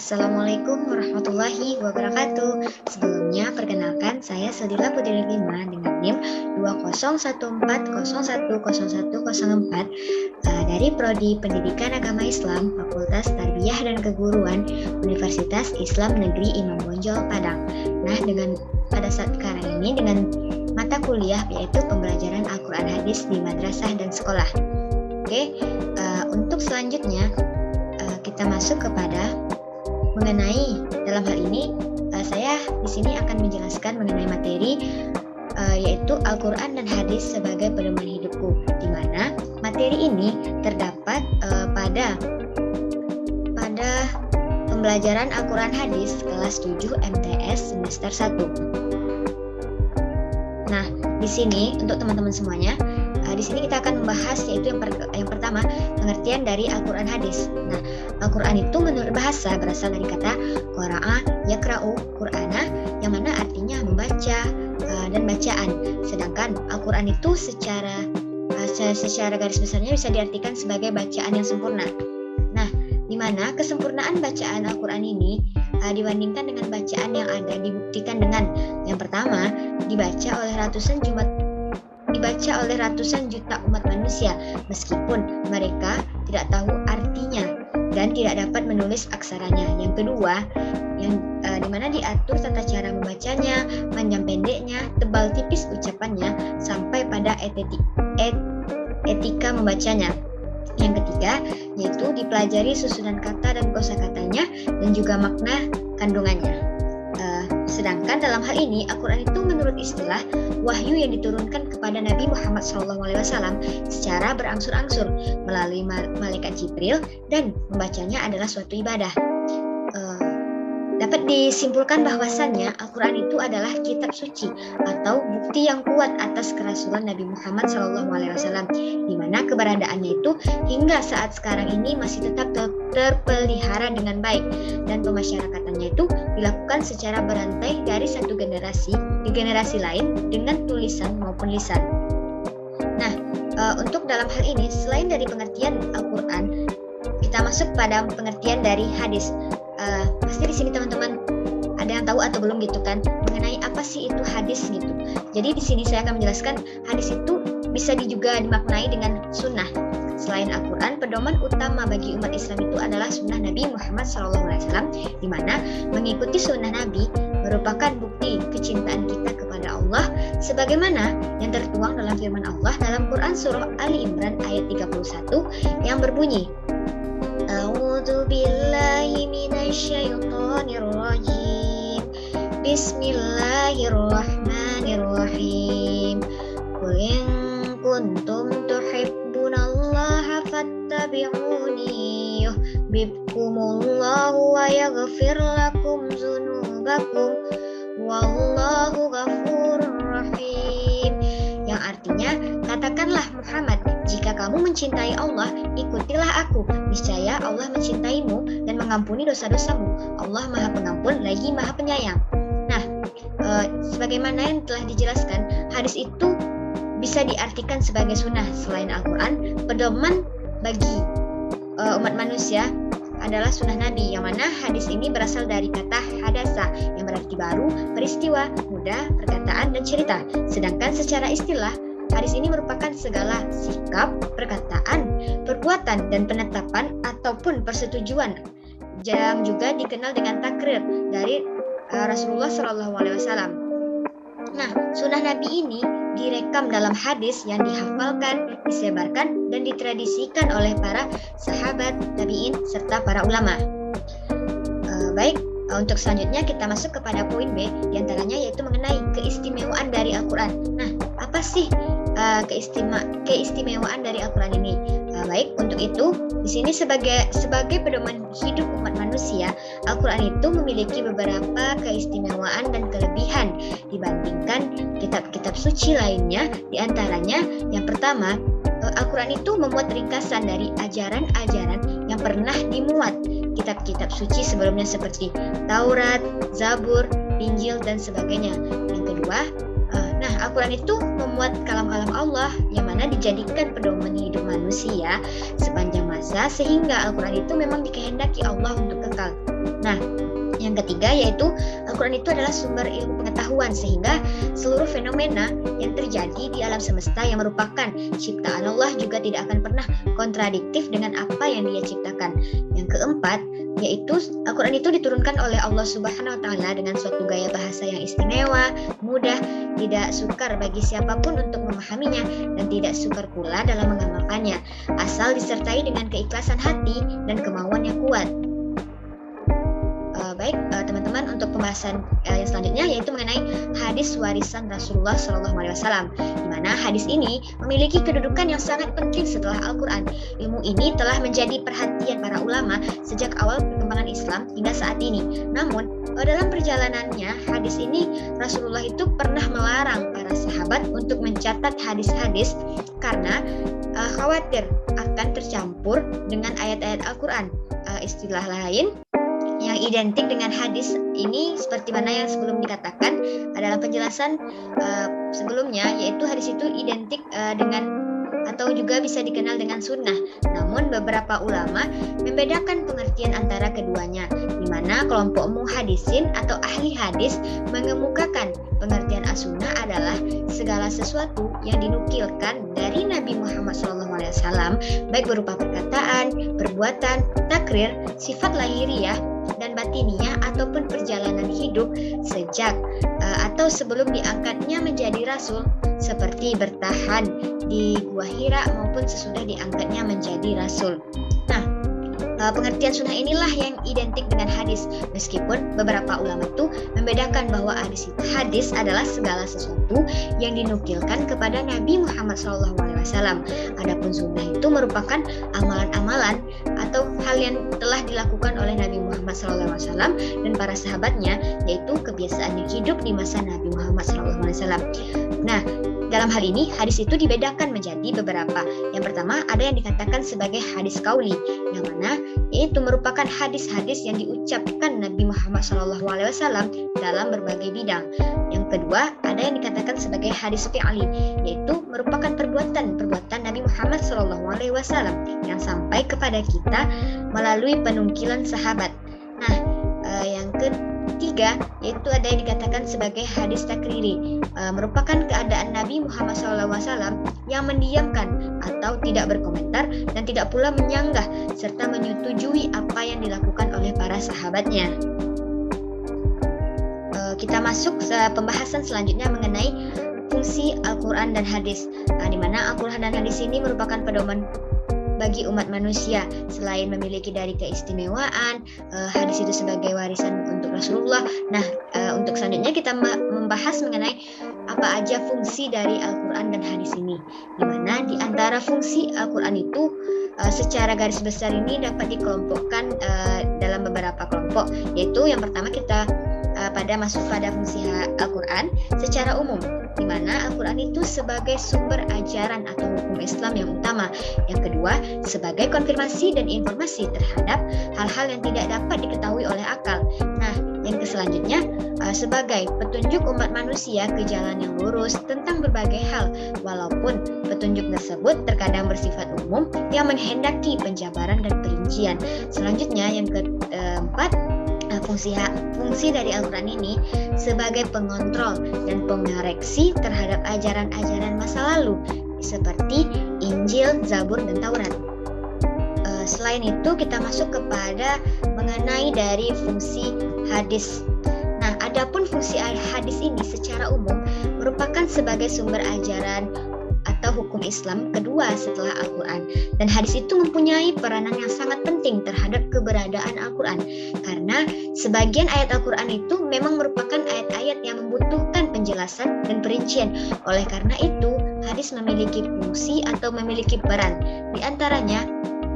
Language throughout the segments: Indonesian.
Assalamualaikum warahmatullahi wabarakatuh. Sebelumnya, perkenalkan saya Sadila Putri Lima dengan NIM 20140101004 dari Prodi Pendidikan Agama Islam Fakultas Tarbiyah dan Keguruan Universitas Islam Negeri Imam Bonjol Padang. Nah, pada saat sekarang ini dengan mata kuliah yaitu pembelajaran Al-Quran Hadis di madrasah dan sekolah. Untuk selanjutnya kita masuk kepada mengenai dalam hal ini saya di sini akan menjelaskan mengenai materi yaitu Al-Quran dan Hadis sebagai pedoman hidupku, di mana materi ini terdapat pada pembelajaran Al-Quran Hadis kelas 7 MTS semester 1. Nah, di sini untuk teman-teman semuanya, di sini kita akan membahas yaitu yang pertama pengertian dari Al-Quran Hadis. Nah, Al-Quran itu menurut bahasa berasal dari kata qara'a yakra'u qur'ana, yang mana artinya membaca dan bacaan. Sedangkan Al-Quran itu secara garis besarnya bisa diartikan sebagai bacaan yang sempurna. Nah, di mana kesempurnaan bacaan Al-Quran ini dibandingkan dengan bacaan yang ada dibuktikan dengan yang pertama dibaca oleh ratusan juta umat manusia meskipun mereka tidak tahu artinya dan tidak dapat menulis aksaranya. Yang kedua, di mana diatur tata cara membacanya, panjang pendeknya, tebal tipis ucapannya, sampai pada etika membacanya. Yang ketiga, yaitu dipelajari susunan kata dan kosakatanya dan juga makna kandungannya. Sedangkan dalam hal ini Al-Quran itu menurut istilah wahyu yang diturunkan kepada Nabi Muhammad SAW secara berangsur-angsur melalui malaikat Jibril, dan membacanya adalah suatu ibadah. Dapat disimpulkan bahwasannya Al-Quran itu adalah kitab suci atau bukti yang kuat atas kerasulan Nabi Muhammad SAW, di mana keberadaannya itu hingga saat sekarang ini masih tetap terpelihara dengan baik, dan pemasyarakatannya itu dilakukan secara berantai dari satu generasi di generasi lain dengan tulisan maupun lisan. Nah, untuk dalam hal ini selain dari pengertian Al-Quran, kita masuk pada pengertian dari hadis. Pasti di sini teman-teman ada yang tahu atau belum gitu kan mengenai apa sih itu hadis gitu. Jadi di sini saya akan menjelaskan hadis itu bisa juga dimaknai dengan sunnah. Selain Al-Quran, pedoman utama bagi umat Islam itu adalah sunnah Nabi Muhammad SAW, di mana mengikuti sunnah Nabi merupakan bukti kecintaan kita kepada Allah, sebagaimana yang tertuang dalam firman Allah dalam Quran surah Ali Imran ayat 31 yang berbunyi, A'udzu billahi minasyaitonir rajim. Bismillahirrahmanirrahim. Qul in kuntum tuhibbunallaha fattabi'uni yuhibbukumullahu wa yaghfir lakum dzunubakum wallahu ghafurur rahim. Yang artinya, katakanlah Muhammad, jika kamu mencintai Allah, ikutilah aku. Niscaya Allah mencintaimu dan mengampuni dosa-dosamu. Allah Maha Pengampun lagi Maha Penyayang. Nah, sebagaimana yang telah dijelaskan, hadis itu bisa diartikan sebagai sunnah. Selain Al-Quran, pedoman bagi umat manusia adalah sunnah Nabi, yang mana hadis ini berasal dari kata hadasa yang berarti baru, peristiwa, mudah, perkataan, dan cerita. Sedangkan secara istilah, hadis ini merupakan segala sikap, perkataan, perbuatan, dan penetapan ataupun persetujuan yang juga dikenal dengan takrir dari Rasulullah SAW. Nah, sunnah Nabi ini direkam dalam hadis yang dihafalkan, disebarkan, dan ditradisikan oleh para sahabat, tabi'in, serta para ulama. Baik, untuk selanjutnya kita masuk kepada poin B, diantaranya yaitu mengenai keistimewaan dari Al-Quran. Nah, apa sih keistimewaan dari Al-Quran ini? Baik, untuk itu di sini sebagai pedoman hidup umat manusia, Al-Quran itu memiliki beberapa keistimewaan dan kelebihan dibandingkan kitab-kitab suci lainnya. Di antaranya, yang pertama, Al-Quran itu memuat ringkasan dari ajaran-ajaran yang pernah dimuat kitab-kitab suci sebelumnya seperti Taurat, Zabur, Injil, dan sebagainya. Yang kedua, Al-Quran itu memuat kalam-kalam Allah yang mana dijadikan pedoman hidup manusia sepanjang masa binasa, sehingga Al-Quran itu memang dikehendaki Allah untuk kekal. Nah, yang ketiga yaitu Al-Quran itu adalah sumber ilmu pengetahuan, sehingga seluruh fenomena yang terjadi di alam semesta yang merupakan ciptaan Allah juga tidak akan pernah kontradiktif dengan apa yang Dia ciptakan. Yang keempat yaitu Al-Quran itu diturunkan oleh Allah Subhanahu wa Ta'ala dengan suatu gaya bahasa yang istimewa, mudah, tidak sukar bagi siapapun untuk memahaminya, dan tidak sukar pula dalam mengamalkannya, asal disertai dengan keikhlasan hati dan kemauan yang kuat. Baik teman-teman, untuk pembahasan yang selanjutnya yaitu mengenai hadis warisan Rasulullah SAW, di mana hadis ini memiliki kedudukan yang sangat penting setelah Al-Quran. Ilmu ini telah menjadi perhatian para ulama sejak awal perkembangan Islam hingga saat ini. Namun dalam perjalanannya hadis ini, Rasulullah itu pernah melarang para sahabat untuk mencatat hadis-hadis karena khawatir akan tercampur dengan ayat-ayat Al-Quran. Istilah lain yang identik dengan hadis ini seperti mana yang sebelum dikatakan dalam penjelasan sebelumnya, yaitu hadis itu identik dengan atau juga bisa dikenal dengan sunnah. Namun beberapa ulama membedakan pengertian antara keduanya, di mana kelompok muhadisin atau ahli hadis mengemukakan pengertian as-sunnah adalah segala sesuatu yang dinukilkan dari Nabi Muhammad SAW, baik berupa perkataan, perbuatan, takrir, sifat lahiriah dan batiniah ataupun perjalanan hidup sejak atau sebelum diangkatnya menjadi rasul, seperti bertahan di Gua Hira maupun sesudah diangkatnya menjadi rasul. Nah, pengertian sunnah inilah yang identik dengan hadis, meskipun beberapa ulama itu membedakan bahwa hadis adalah segala sesuatu yang dinukilkan kepada Nabi Muhammad SAW. Adapun sunnah itu merupakan amalan-amalan atau hal yang telah dilakukan oleh Nabi Muhammad SAW dan para sahabatnya, yaitu kebiasaan yang hidup di masa Nabi Muhammad SAW. Nah, dalam hal ini hadis itu dibedakan menjadi beberapa. Yang pertama ada yang dikatakan sebagai hadis qauli, yang mana itu merupakan hadis-hadis yang diucapkan Nabi Muhammad SAW dalam berbagai bidang. Yang kedua ada yang dikatakan sebagai hadis fi'li, yaitu merupakan perbuatan Nabi Muhammad SAW yang sampai kepada kita melalui penungkilan sahabat. Nah, yang ketiga yaitu ada yang dikatakan sebagai hadis takriri, merupakan keadaan Nabi Muhammad SAW yang mendiamkan atau tidak berkomentar dan tidak pula menyanggah serta menyetujui apa yang dilakukan oleh para sahabatnya. Kita masuk ke pembahasan selanjutnya mengenai fungsi Al-Quran dan hadis, di mana Al-Quran dan hadis ini merupakan pedoman bagi umat manusia. Selain memiliki dari keistimewaan, hadis itu sebagai warisan untuk Rasulullah. Nah, untuk selanjutnya kita membahas mengenai apa aja fungsi dari Al-Quran dan hadis ini, di mana di antara fungsi Al-Quran itu secara garis besar ini dapat dikelompokkan dalam beberapa kelompok, yaitu yang pertama kita masuk pada fungsi Al-Quran secara umum, di mana Al-Quran itu sebagai sumber ajaran atau hukum Islam yang utama. Yang kedua, sebagai konfirmasi dan informasi terhadap hal-hal yang tidak dapat diketahui oleh akal. Nah, yang selanjutnya sebagai petunjuk umat manusia ke jalan yang lurus tentang berbagai hal, walaupun petunjuk tersebut terkadang bersifat umum yang menghendaki penjabaran dan perincian. Selanjutnya yang keempat, fungsi dari Al-Quran ini sebagai pengontrol dan pengoreksi terhadap ajaran-ajaran masa lalu seperti Injil, Zabur, dan Taurat. Selain itu kita masuk kepada mengenai dari fungsi hadis. Nah, adapun fungsi hadis ini secara umum merupakan sebagai sumber ajaran atau hukum Islam kedua setelah Al-Quran, dan hadis itu mempunyai peranan yang sangat penting terhadap keberadaan Al-Quran, karena sebagian ayat Al-Quran itu memang merupakan ayat-ayat yang membutuhkan penjelasan dan perincian. Oleh karena itu hadis memiliki fungsi atau memiliki peran, di antaranya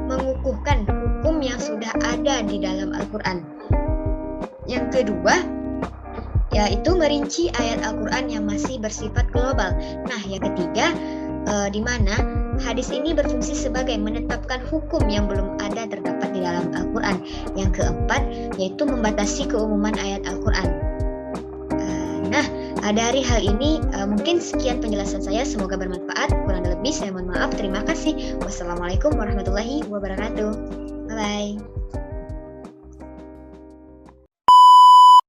mengukuhkan hukum yang sudah ada di dalam Al-Quran. Yang kedua yaitu merinci ayat Al-Quran yang masih bersifat global. Nah, yang ketiga, di mana hadis ini berfungsi sebagai menetapkan hukum yang belum ada terdapat di dalam Al-Quran. Yang keempat, yaitu membatasi keumuman ayat Al-Quran. Nah, Dari hal ini, mungkin sekian penjelasan saya. Semoga bermanfaat. Kurang dan lebih saya mohon maaf. Terima kasih. Wassalamualaikum warahmatullahi wabarakatuh. Bye-bye.